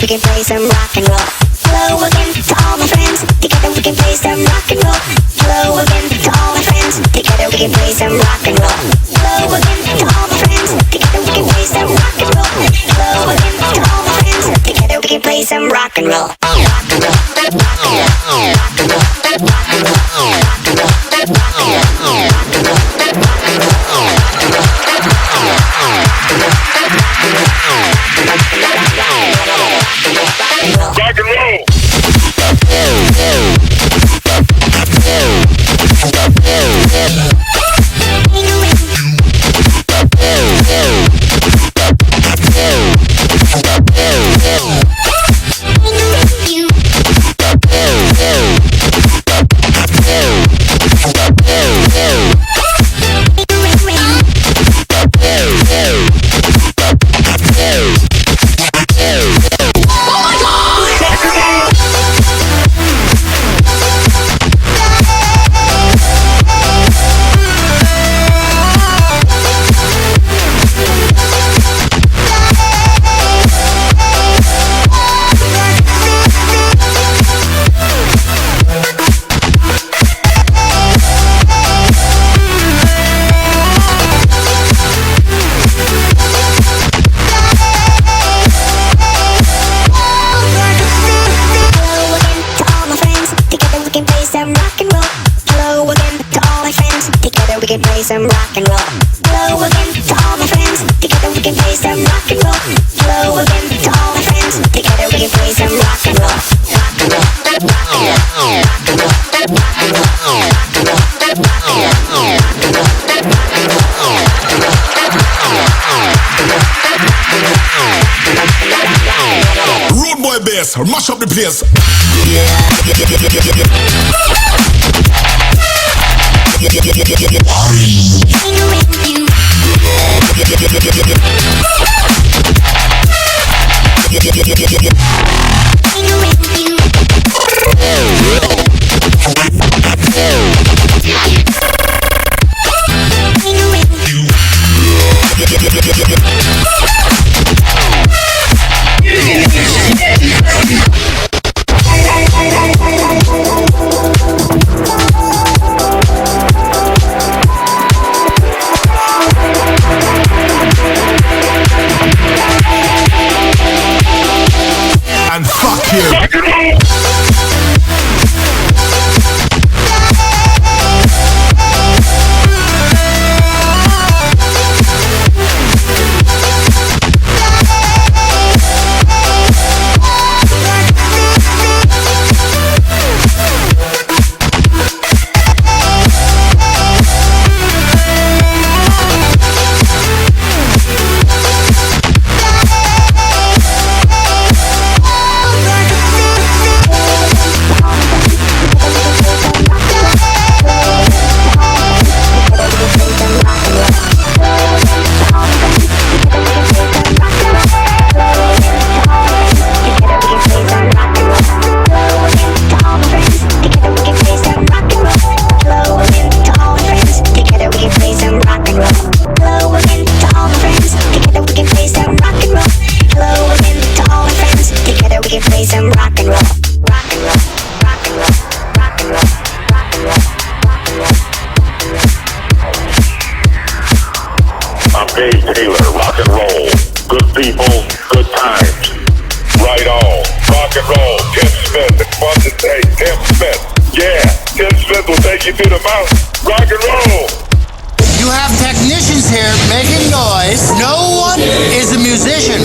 we can play some rock and roll. Hello again to all my friends. Together we can play some rock and roll. Hello again to all my friends. Together we can play some rock and roll. Hello again to all my friends. Together we can play some rock and roll. Hello again to all my friends. Together we can play some rock and roll. Rock and roll. Rock and roll. Rock and roll. Rock and roll. Rock and roll. Rock and roll. Rock and roll. Rock and roll. We can play some rock and roll. Hello again to all my friends. Together we can play some rock and roll. Hello again to all my friends. Together we can play some rock and roll. Rock and roll. Rock and roll. Rock and roll. Rock and roll. Rock and roll. Rock and roll. Road boy bass, mash up the place. You have technicians here making noise. No one is a musician.